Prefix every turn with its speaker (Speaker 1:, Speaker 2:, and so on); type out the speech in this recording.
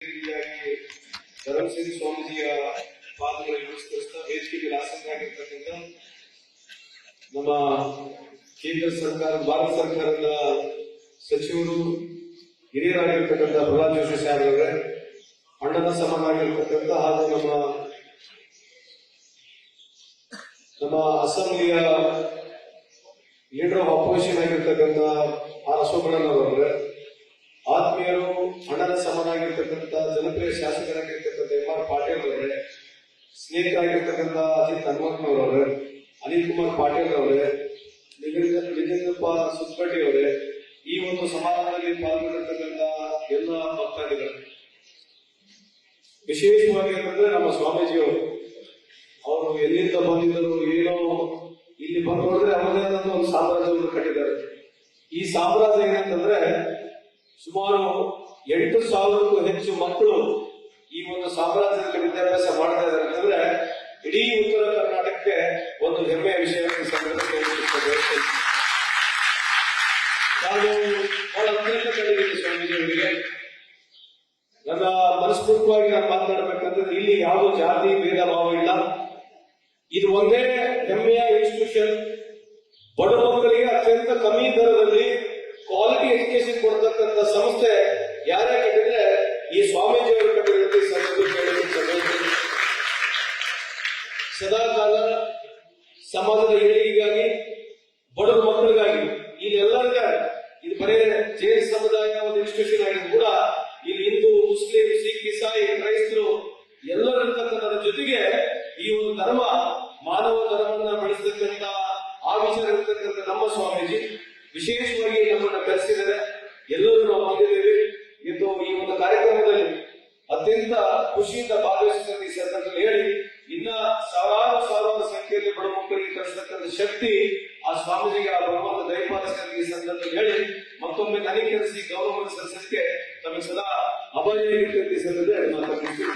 Speaker 1: ರೀತಿಯಾಗಿ ಧರ್ಮಸಿಂಗ್ ಸ್ವಾಮೀಜಿಯ ಪಾದಗಳಿಗೆ ನಮಸ್ಕರಿಸ್ತಾ ವೇದಿಕೆಗೆ ಆಸಕ್ತರಾಗಿರ್ತಕ್ಕಂಥ ನಮ್ಮ ಕೇಂದ್ರ ಸರ್ಕಾರ ಭಾರತ ಸರ್ಕಾರದ ಸಚಿವರು ಹಿರಿಯರಾಗಿರ್ತಕ್ಕಂಥ ಪ್ರಹ್ಲಾದ್ ಜೋಶಿ ಸಾಹೇಬ್ರವರೇ, ಅಣ್ಣನ ಸಮನಾಗಿರ್ತಕ್ಕಂಥ ಹಾಗೂ ನಮ್ಮ ಅಸೆಂಬ್ಲಿಯ ಲೀಡರ್ ಆಫ್ ಅಪೋಸಿಷನ್ ಆಗಿರ್ತಕ್ಕಂಥ ಆರ್ ಅಶೋಕಣ್ಣನವರೇ, ಆತ್ಮೀಯರು, ಅಣ್ಣನ ಸಮನಾಗಿರ್ತಕ್ಕಂಥ ಜನಪ್ರಿಯ ಶಾಸಕರಾಗಿರ್ತಕ್ಕಂಥ ಎಂ ಆರ್ ಪಾಟೀಲ್ ಅವರೇ, ಸ್ನೇಹಿತರಾಗಿರ್ತಕ್ಕಂಥ ಅಜಿತ್ ಹನುಮಂತನವರವರೇ, ಅನಿಲ್ ಕುಮಾರ್ ಪಾಟೀಲ್ ಅವರೇ, ನಿಜಲಿಂಗಪ್ಪ ಸುತ್ಕಟ್ಟಿ ಅವರೇ, ಈ ಒಂದು ಸಮಾರಂಭದಲ್ಲಿ ಪಾಲ್ಗೊಂಡಿರ್ತಕ್ಕಂಥ ಎಲ್ಲ ಭಕ್ತಾದಿಗಳು, ವಿಶೇಷವಾಗಿ ಅಂತಂದ್ರೆ ನಮ್ಮ ಸ್ವಾಮೀಜಿಯವರು, ಅವರು ಎಲ್ಲಿಂದ ಬಂದಿದ್ದರು ಏನೋ ಇಲ್ಲಿ ಬಂದು ನೋಡಿದ್ರೆ ಅವರದೇ ಆದಂತ ಒಂದು ಸಾಮ್ರಾಜ್ಯವನ್ನು ಕಟ್ಟಿದ್ದಾರೆ. ಈ ಸಾಮ್ರಾಜ್ಯ ಏನಂತಂದ್ರೆ ಸುಮಾರು 8,000ಕ್ಕೂ ಹೆಚ್ಚು ಮಕ್ಕಳು ಈ ಒಂದು ಸಾಮ್ರಾಜ್ಯದಲ್ಲಿ ವಿದ್ಯಾಭ್ಯಾಸ ಮಾಡ್ತಾ ಇದ್ದಾರೆ ಅಂತಂದ್ರೆ ಇಡೀ ಉತ್ತರ ಕರ್ನಾಟಕಕ್ಕೆ ಒಂದು ಹೆಮ್ಮೆಯ ವಿಷಯ. ನಾನು ಬಹಳ ಅತ್ಯಂತ ಕಲಿತೀನಿ ಸ್ವಾಮೀಜಿಯವರಿಗೆ. ನನ್ನ ಮನಸ್ಫೂರ್ತಿಯಾಗಿ ನಾನು ಮಾತನಾಡಬೇಕಂತಂದ್ರೆ ಇಲ್ಲಿ ಯಾವುದೋ ಜಾತಿ ಭೇದ ಭಾವ ಇಲ್ಲ. ಇದು ಒಂದೇ ಹೆಮ್ಮೆಯ ಇನ್ಸ್ಟಿಟ್ಯೂಷನ್. ಬಡ ಮಕ್ಕಳಿಗೆ ಅತ್ಯಂತ ಕಮ್ಮಿ ದರದಲ್ಲಿ ಕ್ವಾಲಿಟಿ ಎಜುಕೇಶನ್ ಕೊಡ್ತಕ್ಕಂಥ ಸಂಸ್ಥೆ ಯಾರೇ ಕಟ್ಟಿದ್ರೆ ಈ ಸ್ವಾಮೀಜಿಯವರು ಕಟ್ಟಿರುತ್ತೆ. ಸದಾ ಕಾಲ ಸಮಾಜದ ಏಳಿಗೆಗಾಗಿ, ಬಡ ಮಕ್ಕಳಿಗಾಗಿ ಇಲ್ಲೆಲ್ಲರಿಗಾಗಿ ಇದು ಬರೇ ಜೈನ್ ಸಮುದಾಯ ಒಂದು ಇನ್ಸ್ಟಿಟ್ಯೂಷನ್ ಆಗಿದ್ದು ಕೂಡ ಇಲ್ಲಿ ಹಿಂದೂ, ಮುಸ್ಲಿಂ, ಸಿಖ್, ಇಸಾಯಿ, ಕ್ರೈಸ್ತರು ಎಲ್ಲರಿರ್ತಕ್ಕಂಥದ್ರ ಜೊತೆಗೆ ಈ ಒಂದು ಧರ್ಮ, ಮಾನವ ಧರ್ಮವನ್ನ ಬೆಳೆಸತಕ್ಕಂಥ ಆ ವಿಚಾರ ಇರ್ತಕ್ಕಂಥ ನಮ್ಮ ಸ್ವಾಮೀಜಿ ವಿಶೇಷವಾಗಿ ನಮ್ಮನ್ನ ಕರೆಸಿದ್ದಾರೆ. ಎಲ್ಲರೂ ನಾವು ಬಂದಿದ್ದೇವೆ. ಇದು ಈ ಒಂದು ಕಾರ್ಯಕ್ರಮದಲ್ಲಿ ಅತ್ಯಂತ ಖುಷಿಯಿಂದ ಭಾಗವಹಿಸಿದ ಈ ಸಂದರ್ಭದಲ್ಲಿ ಹೇಳಿ, ಇನ್ನ ಸಾವಿರಾರು ಸಂಖ್ಯೆಯಲ್ಲಿ ಬಡ ಮಕ್ಕಳಿಗೆ ಕಲಿಸತಕ್ಕಂಥ ಶಕ್ತಿ ಆ ಸ್ವಾಮೀಜಿಗೆ, ಆ ಭಗವಂತ ದಯಪಾಲಿಸಿದ ಈ ಸಂದರ್ಭದಲ್ಲಿ ಹೇಳಿ ಮತ್ತೊಮ್ಮೆ ನನಗೆ ಕರೆಸಿ ಗೌರವ ಸಲ್ಲಿಸಲಿಕ್ಕೆ ತಮಗೆ ಸದಾ ಅಭಯ ಈ ಸಂದರ್ಭದಲ್ಲಿ ಮಾತಾಡ್ತೀನಿ.